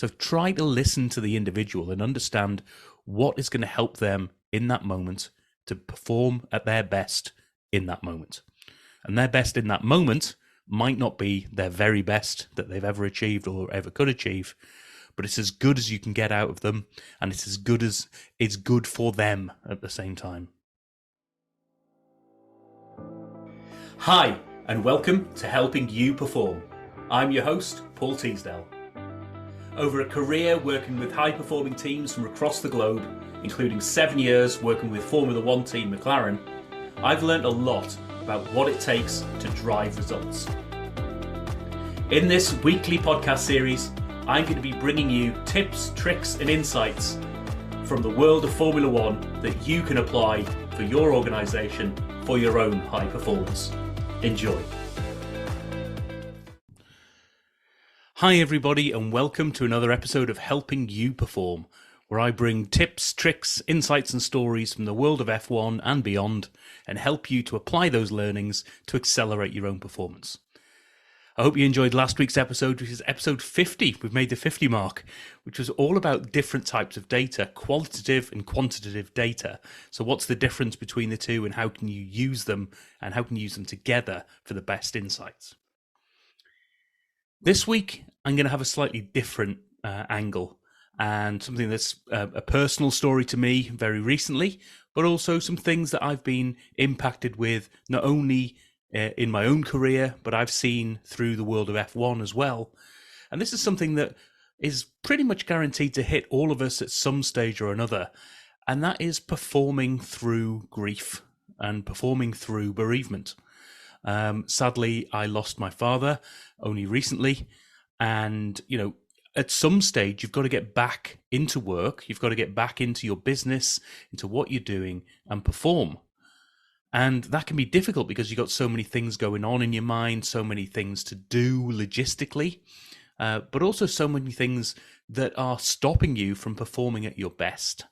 So try to listen to the individual and understand what is going to help them in that moment to perform at their best in that moment. And their best in that moment might not be their very best that they've ever achieved or ever could achieve, but it's as good as you can get out of them, and it's as good as it's good for them at the same time. Hi, and welcome to Helping You Perform. I'm your host, Paul Teasdale. Over a career working with high-performing teams from across the globe, including 7 years working with Formula One team McLaren, I've learned a lot about what it takes to drive results. In this weekly podcast series, I'm going to be bringing you tips, tricks and insights from the world of Formula One that you can apply for your organisation for your own high performance. Enjoy. Hi everybody, and welcome to another episode of Helping You Perform, where I bring tips, tricks, insights and stories from the world of F1 and beyond and help you to apply those learnings to accelerate your own performance. I hope you enjoyed last week's episode, which is episode 50. We've made the 50 mark, which was all about different types of data, qualitative and quantitative data. So what's the difference between the two and how can you use them and how can you use them together for the best insights? This week, I'm going to have a slightly different angle and something that's a personal story to me very recently, but also some things that I've been impacted with not only in my own career, but I've seen through the world of F1 as well. And this is something that is pretty much guaranteed to hit all of us at some stage or another, and that is performing through grief and performing through bereavement. Sadly, I lost my father only recently, and at some stage you've got to get back into work, you've got to get back into your business, into what you're doing and perform. And that can be difficult because you've got so many things going on in your mind, so many things to do logistically, but also so many things that are stopping you from performing at your best.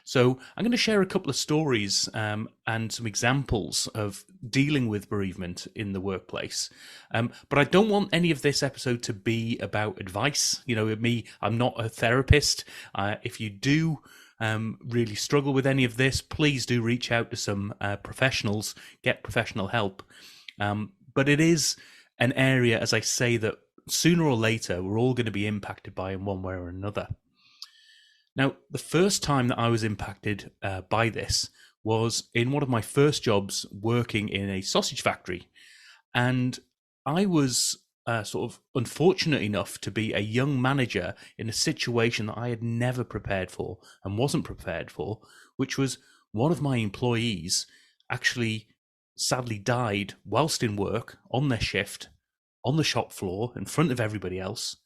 So I'm going to share a couple of stories and some examples of dealing with bereavement in the workplace. But I don't want any of this episode to be about advice. I'm not a therapist. If you do really struggle with any of this, please do reach out to some professionals, get professional help. But it is an area, as I say, that sooner or later we're all going to be impacted by in one way or another. Now, the first time that I was impacted by this was in one of my first jobs working in a sausage factory. And I was sort of unfortunate enough to be a young manager in a situation that I had never prepared for and wasn't prepared for, which was one of my employees actually sadly died whilst in work on their shift, on the shop floor, in front of everybody else.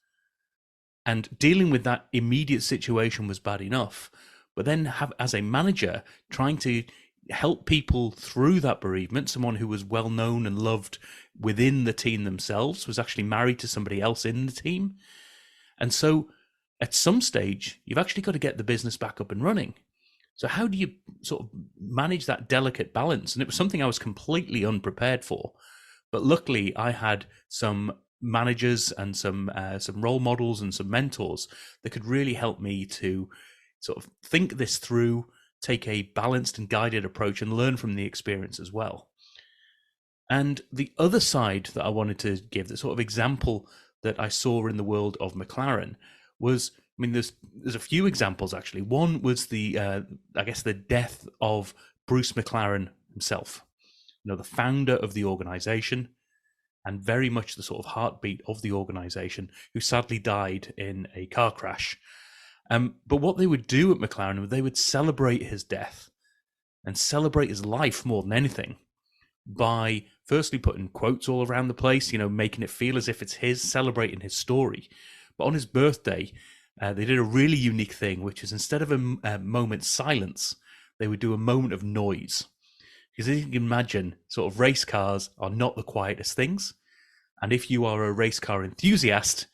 And dealing with that immediate situation was bad enough, but then as a manager, trying to help people through that bereavement, someone who was well known and loved within the team themselves, was actually married to somebody else in the team. And so at some stage, you've actually got to get the business back up and running. So how do you sort of manage that delicate balance? And it was something I was completely unprepared for. But luckily, I had some managers and some role models and some mentors that could really help me to sort of think this through, take a balanced and guided approach and learn from the experience as well. And the other side that I wanted to give, the sort of example that I saw in the world of McLaren was, there's a few examples actually. One was the death of Bruce McLaren himself, the founder of the organization, and very much the sort of heartbeat of the organization, who sadly died in a car crash. But what they would do at McLaren, they would celebrate his death and celebrate his life more than anything by firstly putting quotes all around the place, making it feel as if it's his, celebrating his story. But on his birthday, they did a really unique thing, which is instead of a moment's silence, they would do a moment of noise. Because as you can imagine, sort of race cars are not the quietest things. And if you are a race car enthusiast,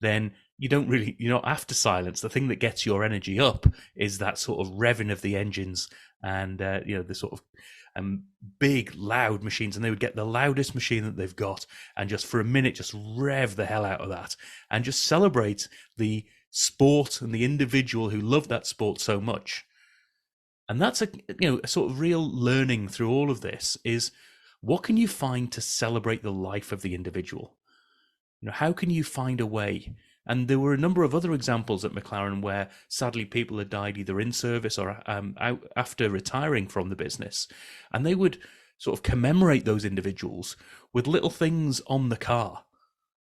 then you're not after silence. The thing that gets your energy up is that sort of revving of the engines and, the sort of big, loud machines. And they would get the loudest machine that they've got and just for a minute, just rev the hell out of that and just celebrate the sport and the individual who loved that sport so much. And that's a sort of real learning through all of this is what can you find to celebrate the life of the individual? How can you find a way? And there were a number of other examples at McLaren where sadly people had died either in service or out after retiring from the business. And they would sort of commemorate those individuals with little things on the car.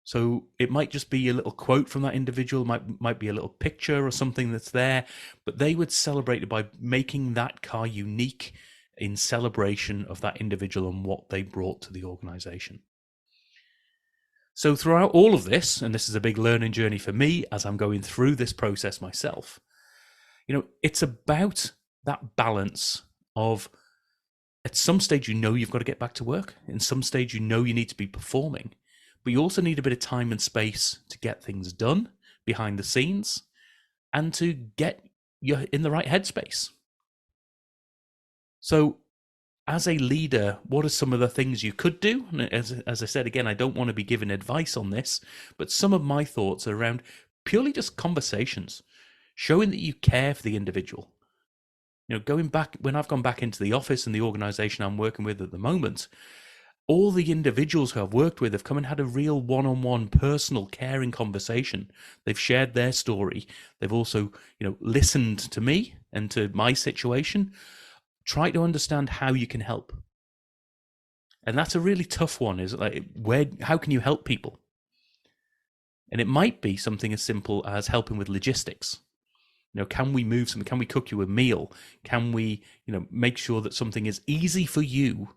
So it might just be a little quote from that individual, might be a little picture or something that's there, but they would celebrate it by making that car unique in celebration of that individual and what they brought to the organization. So throughout all of this, and this is a big learning journey for me as I'm going through this process myself, it's about that balance of at some stage you've got to get back to work. In some stage you need to be performing. But you also need a bit of time and space to get things done behind the scenes and to get you in the right headspace. So as a leader, what are some of the things you could do? And as I said, again, I don't want to be giving advice on this, but some of my thoughts are around purely just conversations, showing that you care for the individual. Going back, when I've gone back into the office and the organization I'm working with at the moment, all the individuals who I've worked with have come and had a real one-on-one, personal, caring conversation. They've shared their story. They've also, listened to me and to my situation. Try to understand how you can help. And that's a really tough one, is how can you help people? And it might be something as simple as helping with logistics. Can we move something? Can we cook you a meal? Can we, make sure that something is easy for you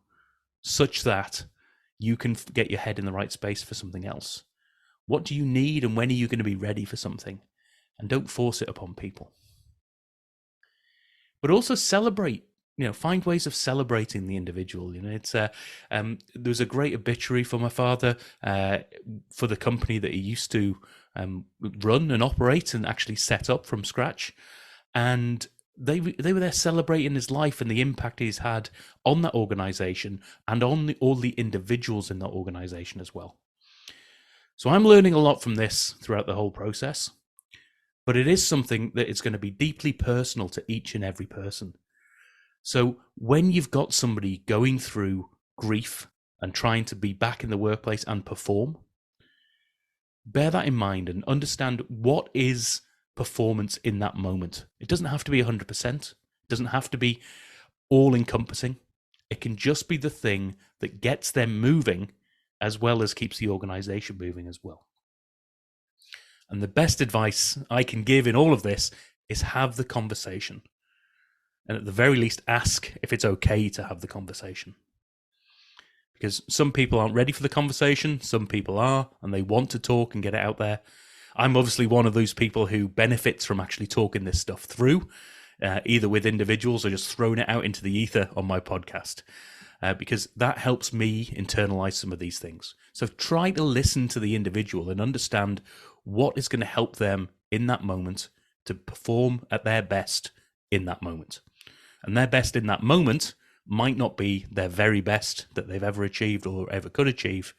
such that you can get your head in the right space for something else? What do you need and when are you going to be ready for something? And don't force it upon people. But also celebrate, find ways of celebrating the individual. It's there's a great obituary for my father for the company that he used to run and operate and actually set up from scratch. And they were there celebrating his life and the impact he's had on that organization and on all the individuals in that organization as well. So I'm learning a lot from this throughout the whole process, but it is something that is going to be deeply personal to each and every person. So when you've got somebody going through grief and trying to be back in the workplace and perform, bear that in mind and understand what is performance in that moment. It doesn't have to be 100%. It doesn't have to be all-encompassing. It can just be the thing that gets them moving as well as keeps the organization moving as well. And the best advice I can give in all of this is have the conversation. And at the very least, ask if it's okay to have the conversation. Because some people aren't ready for the conversation, some people are, and they want to talk and get it out there. I'm obviously one of those people who benefits from actually talking this stuff through, either with individuals or just throwing it out into the ether on my podcast, because that helps me internalize some of these things. So try to listen to the individual and understand what is going to help them in that moment to perform at their best in that moment. And their best in that moment might not be their very best that they've ever achieved or ever could achieve,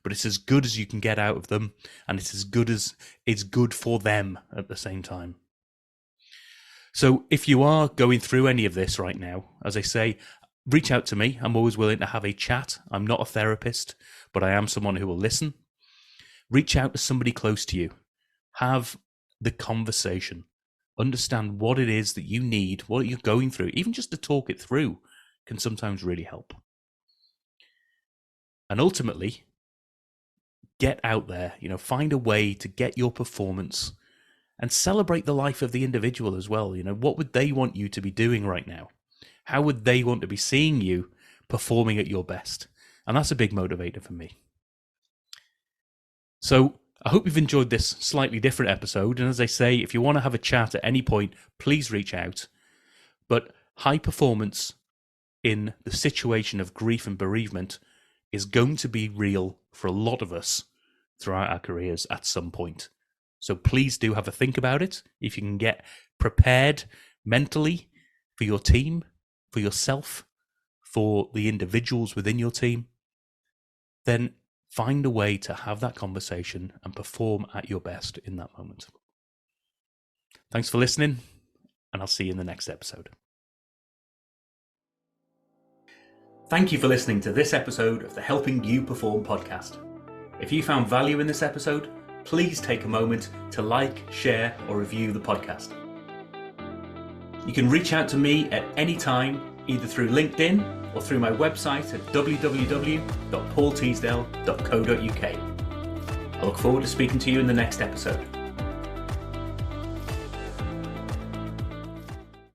but it's as good as you can get out of them, and it's as good as it's good for them at the same time. So if you are going through any of this right now, as I say, reach out to me. I'm always willing to have a chat. I'm not a therapist, but I am someone who will listen. Reach out to somebody close to you. Have the conversation. Understand what it is that you need, what you're going through. Even just to talk it through can sometimes really help. And ultimately, get out there, find a way to get your performance and celebrate the life of the individual as well. What would they want you to be doing right now? How would they want to be seeing you performing at your best? And that's a big motivator for me. So I hope you've enjoyed this slightly different episode. And as I say, if you want to have a chat at any point, please reach out. But high performance in the situation of grief and bereavement is going to be real for a lot of us throughout our careers at some point. So please do have a think about it. If you can get prepared mentally for your team, for yourself, for the individuals within your team, then find a way to have that conversation and perform at your best in that moment. Thanks for listening, and I'll see you in the next episode. Thank you for listening to this episode of the Helping You Perform podcast. If you found value in this episode, please take a moment to like, share, or review the podcast. You can reach out to me at any time, either through LinkedIn or through my website at www.paulteasdale.co.uk. I look forward to speaking to you in the next episode.